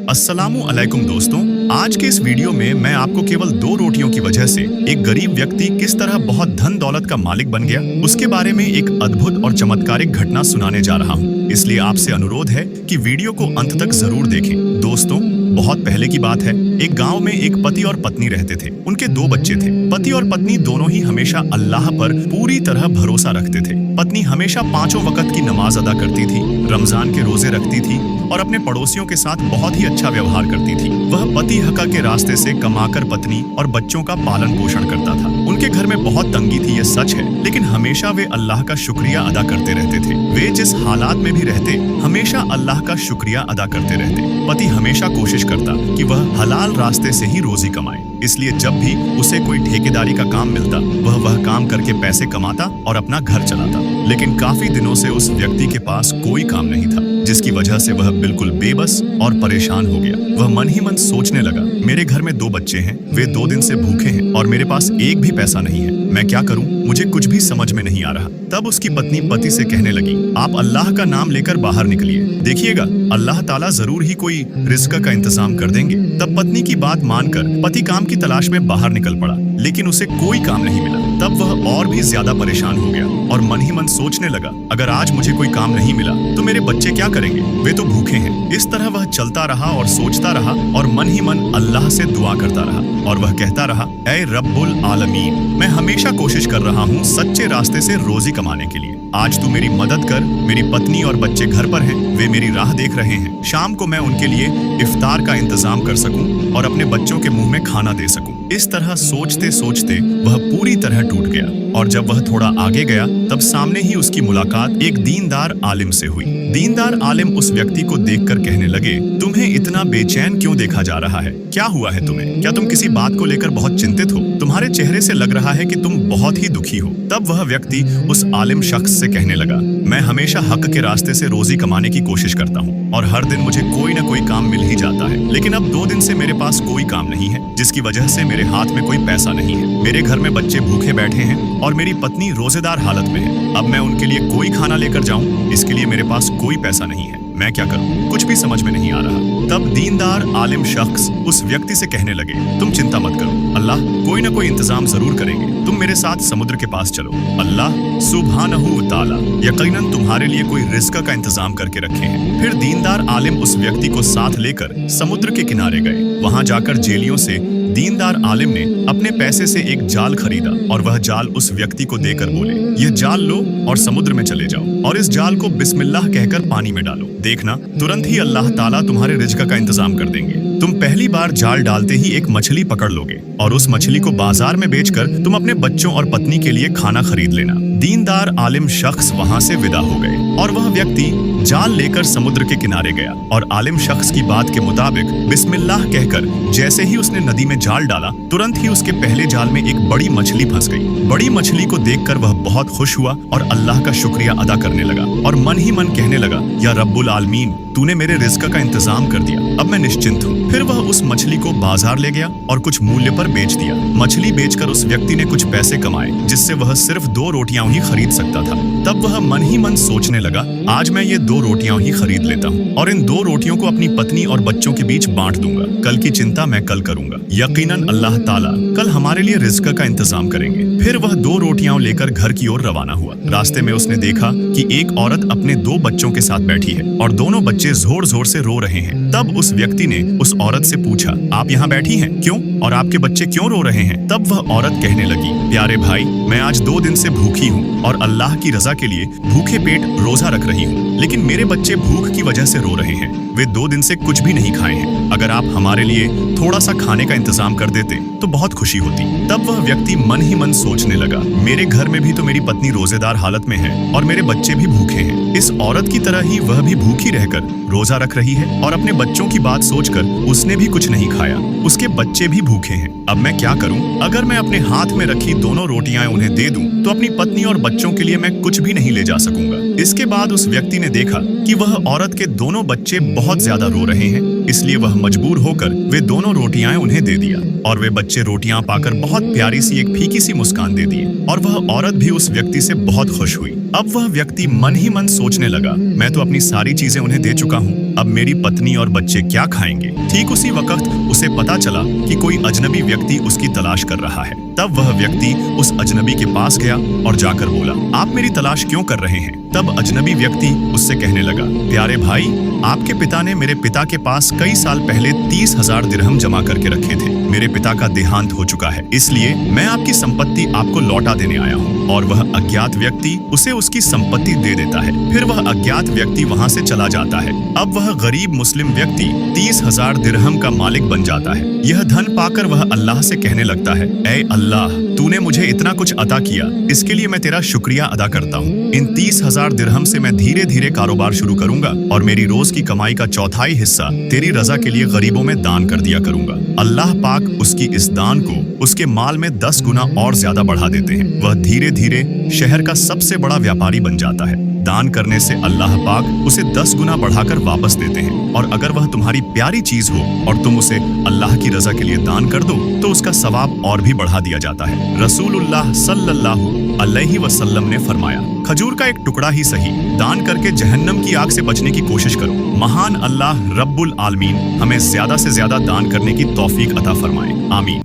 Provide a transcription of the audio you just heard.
अस्सलामु अलैकुम दोस्तों, आज के इस वीडियो में मैं आपको केवल 2 रोटियों की वजह से एक गरीब व्यक्ति किस तरह बहुत धन दौलत का मालिक बन गया, उसके बारे में एक अद्भुत और चमत्कारिक घटना सुनाने जा रहा हूँ। इसलिए आपसे अनुरोध है कि वीडियो को अंत तक जरूर देखें। दोस्तों, बहुत पहले की बात है, एक गांव में एक पति और पत्नी रहते थे। उनके 2 बच्चे थे। पति और पत्नी दोनों ही हमेशा अल्लाह पर पूरी तरह भरोसा रखते थे। पत्नी हमेशा 5 वक्त की नमाज अदा करती थी, रमजान के रोजे रखती थी और अपने पड़ोसियों के साथ बहुत ही अच्छा व्यवहार करती थी। वह पति हका के रास्ते से कमाकर पत्नी और बच्चों का पालन पोषण करता था। उनके घर में बहुत तंगी थी, ये सच है, लेकिन हमेशा वे अल्लाह का शुक्रिया अदा करते रहते थे। वे जिस हालात में भी रहते, हमेशा अल्लाह का शुक्रिया अदा करते रहते। पति हमेशा कोशिश करता कि वह हलाल रास्ते से ही रोजी कमाए, इसलिए जब भी उसे कोई ठेकेदारी का काम मिलता, वह काम करके पैसे कमाता और अपना घर चलाता। लेकिन काफी दिनों से उस व्यक्ति के पास कोई काम नहीं था, जिसकी वजह से वह बिल्कुल बेबस और परेशान हो गया। वह मन ही मन सोचने लगा, मेरे घर में 2 बच्चे हैं, वे 2 दिन से भूखे हैं और मेरे पास एक भी पैसा नहीं है। मैं क्या करूं? मुझे कुछ भी समझ में नहीं आ रहा। तब उसकी पत्नी पति से कहने लगी, आप अल्लाह का नाम लेकर बाहर निकलिए, देखिएगा अल्लाह ताला जरूर ही कोई रिस्क का इंतजाम कर देंगे। तब पत्नी की बात मानकर पति काम की तलाश में बाहर निकल पड़ा, लेकिन उसे कोई काम नहीं मिला। तब वह और भी ज्यादा परेशान हो गया और मन ही मन सोचने लगा, अगर आज मुझे कोई काम नहीं मिला तो मेरे बच्चे क्या करेंगे, वे तो भूखे हैं। इस तरह वह चलता रहा और सोचता रहा और मन ही मन अल्लाह से दुआ करता रहा और वह कहता रहा, ऐ रब्बुल आलमीन, मैं हमेशा कोशिश कर रहा हूँ सच्चे रास्ते से रोजी कमाने के लिए। आज तू मेरी मदद कर। मेरी पत्नी और बच्चे घर पर हैं, वे मेरी राह देख रहे हैं। शाम को मैं उनके लिए इफ्तार का इंतजाम कर सकूं और अपने बच्चों के मुंह में खाना दे सकूं। इस तरह सोचते सोचते वह पूरी तरह टूट गया और जब वह थोड़ा आगे गया, तब सामने ही उसकी मुलाकात एक दीनदार आलिम से हुई। दीनदार आलिम उस व्यक्ति को देखकर कहने लगे, तुम्हें इतना बेचैन क्यों देखा जा रहा है? क्या हुआ है तुम्हें? क्या तुम किसी बात को लेकर बहुत चिंतित हो? तुम्हारे चेहरे से लग रहा है कि तुम बहुत ही दुखी हो। तब वह व्यक्ति उस आलिम शख्स से कहने लगा, मैं हमेशा हक के रास्ते से रोजी कमाने की कोशिश करता हूँ और हर दिन मुझे कोई न कोई काम मिल ही जाता है, लेकिन अब 2 दिन से मेरे पास कोई काम नहीं है, जिसकी वजह से मेरे हाथ में कोई पैसा नहीं है। मेरे घर में बच्चे भूखे बैठे हैं और मेरी पत्नी रोजेदार हालत में है। अब मैं उनके लिए कोई खाना लेकर जाऊं, इसके लिए मेरे पास कोई पैसा नहीं है। मैं क्या करूं? कुछ भी समझ में नहीं आ रहा। तब दीनदार आलिम शख्स उस व्यक्ति से कहने लगे, तुम चिंता मत करो, अल्लाह कोई न कोई इंतजाम जरूर करेंगे। तुम मेरे साथ समुद्र के पास चलो, अल्लाह सुब्हानहू व तआला यकीनन तुम्हारे लिए कोई रिस्क का इंतजाम करके रखे हैं। फिर दीनदार आलिम उस व्यक्ति को साथ लेकर समुद्र के किनारे गए। वहां जाकर जेलियों से दीनदार आलिम ने अपने पैसे से एक जाल खरीदा और वह जाल उस व्यक्ति को देकर बोले, यह जाल लो और समुद्र में चले जाओ और इस जाल को बिस्मिल्लाह कहकर पानी में डालो। देखना तुरंत ही अल्लाह ताला तुम्हारे रिज्क का इंतजाम कर देंगे। तुम पहली बार जाल डालते ही एक मछली पकड़ लोगे और उस मछली को बाजार में बेचकर तुम अपने बच्चों और पत्नी के लिए खाना खरीद लेना। दीनदार आलिम शख्स वहां से विदा हो गए और वह व्यक्ति जाल लेकर समुद्र के किनारे गया और आलिम शख्स की बात के मुताबिक बिस्मिल्लाह कहकर जैसे ही उसने नदी में जाल डाला, तुरंत ही उसके पहले जाल में एक बड़ी मछली फंस गई। बड़ी मछली को देखकर वह बहुत खुश हुआ और अल्लाह का शुक्रिया अदा करने लगा और मन ही मन कहने लगा, या रब्बुल आलमीन, तूने मेरे रिज्क का इंतजाम कर दिया, अब मैं निश्चिंत हूँ। फिर वह उस मछली को बाजार ले गया और कुछ मूल्य पर बेच दिया। मछली बेचकर उस व्यक्ति ने कुछ पैसे कमाए, जिससे वह सिर्फ 2 रोटियां ही खरीद सकता था। तब वह मन ही मन सोचने लगा, आज मैं ये 2 रोटियां ही खरीद लेता हूँ और इन 2 रोटियों को अपनी पत्नी और बच्चों के बीच बांट दूंगा। कल की चिंता मैं कल करूंगा, यकीनन अल्लाह ताला कल हमारे लिए रिज्क का इंतजाम करेंगे। फिर वह 2 रोटियां लेकर घर की ओर रवाना हुआ। रास्ते में उसने देखा कि एक औरत अपने 2 बच्चों के साथ बैठी है और दोनों बच्चे जोर जोर से रो रहे हैं। तब उस व्यक्ति ने उस औरत से पूछा, आप यहाँ बैठी हैं क्यों और आपके बच्चे क्यों रो रहे हैं? तब वह औरत कहने लगी, प्यारे भाई, मैं आज 2 दिन से भूखी हूँ और अल्लाह की रजा के लिए भूखे पेट रोजा रख रही हूँ, लेकिन मेरे बच्चे भूख की वजह से रो रहे हैं। वे 2 दिन से कुछ भी नहीं खाए हैं। अगर आप हमारे लिए थोड़ा सा खाने का इंतजाम कर देते तो बहुत खुशी होती। तब वह व्यक्ति मन ही मन सोचने लगा, मेरे घर में भी तो मेरी पत्नी रोजेदार हालत में है और मेरे बच्चे भी भूखे हैं। इस औरत की तरह ही वह भी भूखी रहकर रोजा रख रही है और अपने बच्चों की बात सोचकर उसने भी कुछ नहीं खाया, उसके बच्चे भी भूखे हैं। अब मैं क्या करूं? अगर मैं अपने हाथ में रखी दोनों रोटियां उन्हें दे दूं तो अपनी पत्नी और बच्चों के लिए मैं कुछ भी नहीं ले जा सकूंगा। इसके बाद उस व्यक्ति ने देखा कि वह औरत के दोनों बच्चे बहुत ज्यादा रो रहे हैं, इसलिए वह मजबूर होकर वे दोनों रोटियां उन्हें दे दिया और वे बच्चे रोटियां पाकर बहुत प्यारी सी एक फीकी सी मुस्कान दे दिए और वह औरत भी उस व्यक्ति से बहुत खुश हुई। अब वह व्यक्ति मन ही मन सोचने लगा, मैं तो अपनी सारी चीजें उन्हें दे चुका हूँ, अब मेरी पत्नी और बच्चे क्या खाएंगे। ठीक उसी वक्त उसे पता चला कि कोई अजनबी व्यक्ति उसकी तलाश कर रहा है। तब वह व्यक्ति उस अजनबी के पास गया और जाकर बोला, आप मेरी तलाश क्यों कर रहे हैं। तब अजनबी व्यक्ति उससे कहने लगा, प्यारे भाई, आपके पिता ने मेरे पिता के पास कई साल पहले 30,000 दिरहम जमा करके रखे थे। मेरे पिता का देहांत हो चुका है, इसलिए मैं आपकी संपत्ति आपको लौटा देने आया हूँ। और वह अज्ञात व्यक्ति उसे उसकी संपत्ति दे देता है। फिर वह अज्ञात व्यक्ति वहाँ से चला जाता है। अब वह गरीब मुस्लिम व्यक्ति 30,000 दिरहम का मालिक बन जाता है। यह धन पाकर वह अल्लाह से कहने लगता है, ऐ अल्लाह, तूने मुझे इतना कुछ अता किया, इसके लिए मैं तेरा शुक्रिया अदा करता हूँ। इन 30,000 दिरहम से मैं धीरे धीरे कारोबार शुरू करूंगा और मेरी रोज की कमाई का चौथाई हिस्सा तेरी रजा के लिए गरीबों में दान कर दिया करूंगा। अल्लाह पाक उसकी इस दान को उसके माल में 10 गुना और ज्यादा बढ़ा देते हैं। वह धीरे धीरे शहर का सबसे बड़ा व्यापारी बन जाता है। दान करने से अल्लाह पाक उसे 10 गुना बढ़ाकर वापस देते हैं। और अगर वह तुम्हारी प्यारी चीज हो और तुम उसे अल्लाह की रजा के लिए दान कर दो तो उसका सवाब और भी बढ़ा दिया जाता है। रसूलुल्लाह सल्लल्लाहु अलैहि वसल्लम ने फरमाया, खजूर का एक टुकड़ा ही सही दान करके जहन्नम की आग से बचने की कोशिश करो। महान अल्लाह रब्बुल आलमीन हमें ज्यादा से ज्यादा दान करने की तौफीक अता फरमाए। आमीन।